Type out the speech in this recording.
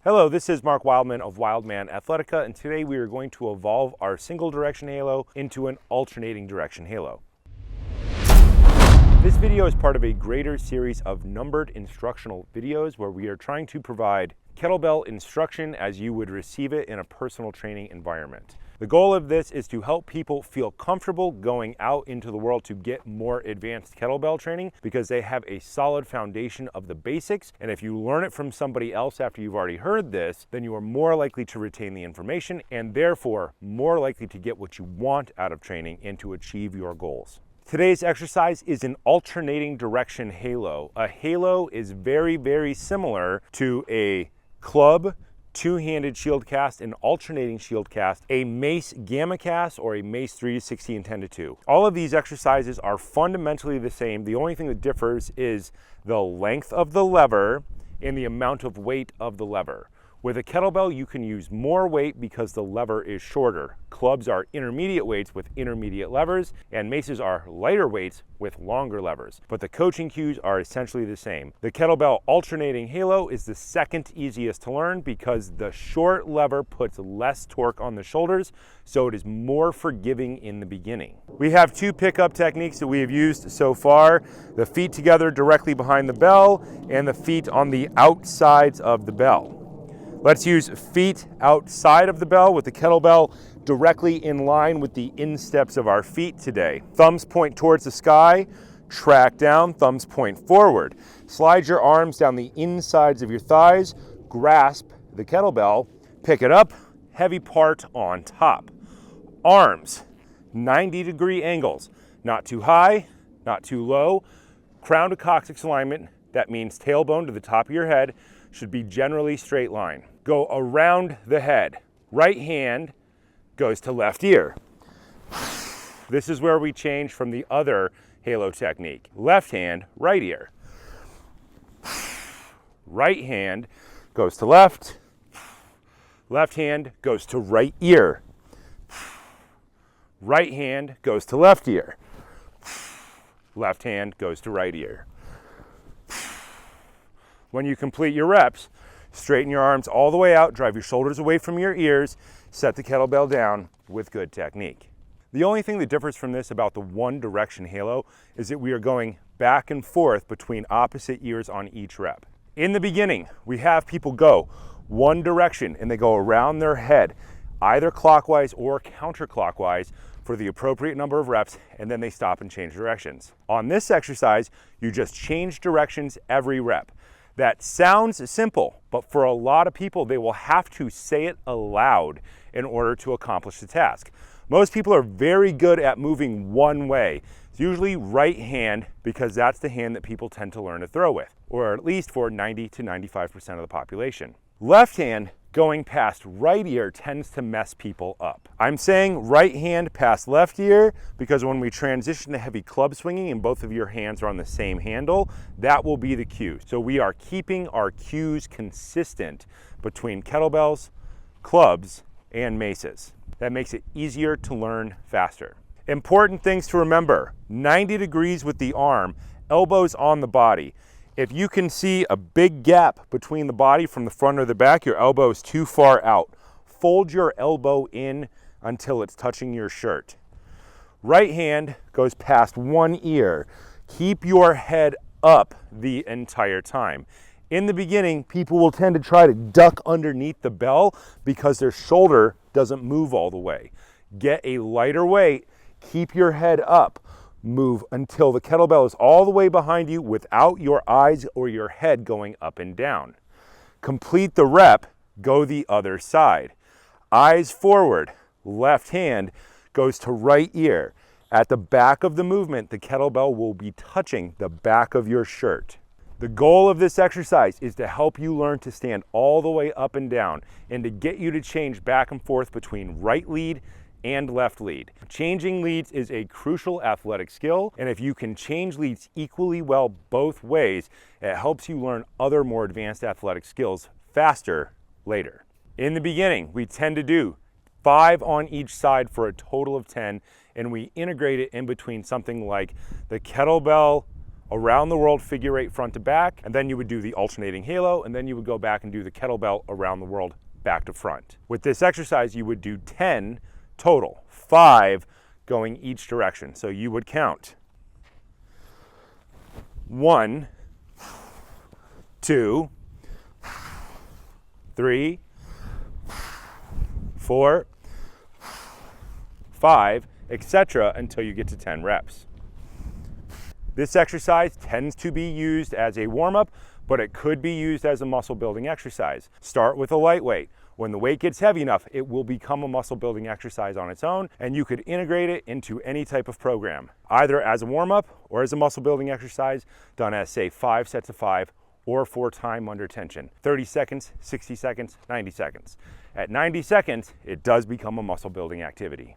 Hello, this is Mark Wildman of Wildman Athletica, and today we are going to evolve our single direction halo into an alternating direction halo. This video is part of a greater series of numbered instructional videos where we are trying to provide kettlebell instruction as you would receive it in a personal training environment. The goal of this is to help people feel comfortable going out into the world to get more advanced kettlebell training because they have a solid foundation of the basics, and if you learn it from somebody else after you've already heard this, then you are more likely to retain the information and therefore more likely to get what you want out of training and to achieve your goals. Today's exercise is an alternating direction halo. A halo is very similar to a club, two-handed shield cast, an alternating shield cast, a mace gamma cast, or a mace 3-60 and 10-2. All of these exercises are fundamentally the same. The only thing that differs is the length of the lever and the amount of weight of the lever. With a kettlebell, you can use more weight because the lever is shorter. Clubs are intermediate weights with intermediate levers, and maces are lighter weights with longer levers. But the coaching cues are essentially the same. The kettlebell alternating halo is the second easiest to learn because the short lever puts less torque on the shoulders, so it is more forgiving in the beginning. We have two pickup techniques that we have used so far: the feet together directly behind the bell and the feet on the outsides of the bell. Let's use feet outside of the bell with the kettlebell directly in line with the insteps of our feet today. Thumbs point towards the sky, track down, thumbs point forward. Slide your arms down the insides of your thighs, grasp the kettlebell, pick it up, heavy part on top. Arms, 90-degree angles, not too high, not too low. Crown to coccyx alignment, that means tailbone to the top of your head, should be generally straight line. Go around the head. Right hand goes to left ear. This is where we change from the other halo technique. Left hand, right ear. Right hand goes to left. Left hand goes to right ear. Right hand goes to left ear. Left hand goes to right ear. When you complete your reps, straighten your arms all the way out, drive your shoulders away from your ears, set the kettlebell down with good technique. The only thing that differs from this about the one direction halo is that we are going back and forth between opposite ears on each rep. In the beginning, we have people go one direction and they go around their head, either clockwise or counterclockwise for the appropriate number of reps, and then they stop and change directions. On this exercise, you just change directions every rep. That sounds simple, but for a lot of people, they will have to say it aloud in order to accomplish the task. Most people are very good at moving one way. It's usually right hand because that's the hand that people tend to learn to throw with, or at least for 90 to 95% of the population. Left hand going past right ear tends to mess people up. I'm saying right hand past left ear because when we transition to heavy club swinging and both of your hands are on the same handle, that will be the cue. So we are keeping our cues consistent between kettlebells, clubs, and maces. That makes it easier to learn faster. Important things to remember: 90 degrees with the arm, elbows on the body. If you can see a big gap between the body from the front or the back, your elbow is too far out. Fold your elbow in until it's touching your shirt. Right hand goes past one ear. Keep your head up the entire time. In the beginning, people will tend to try to duck underneath the bell because their shoulder doesn't move all the way. Get a lighter weight, keep your head up. Move until the kettlebell is all the way behind you without your eyes or your head going up and down. Complete the rep, go the other side. Eyes forward, left hand goes to right ear. At the back of the movement, the kettlebell will be touching the back of your shirt. The goal of this exercise is to help you learn to stand all the way up and down and to get you to change back and forth between right lead and left lead. Changing leads is a crucial athletic skill, and if you can change leads equally well both ways, it helps you learn other more advanced athletic skills faster later. In the beginning, we tend to do 5 on each side for a total of 10, and we integrate it in between something like the kettlebell around the world figure 8 front to back, and then you would do the alternating halo, and then you would go back and do the kettlebell around the world back to front. With this exercise, you would do 10 total, 5 going each direction. So you would count 1, 2, 3, 4, 5, etc. until you get to 10 reps. This exercise tends to be used as a warm-up, but it could be used as a muscle building exercise. Start with a lightweight. When the weight gets heavy enough, it will become a muscle building exercise on its own, and you could integrate it into any type of program, either as a warm-up or as a muscle building exercise done as, say, 5 sets of 5 or for time under tension. 30 seconds, 60 seconds, 90 seconds. At 90 seconds, it does become a muscle building activity.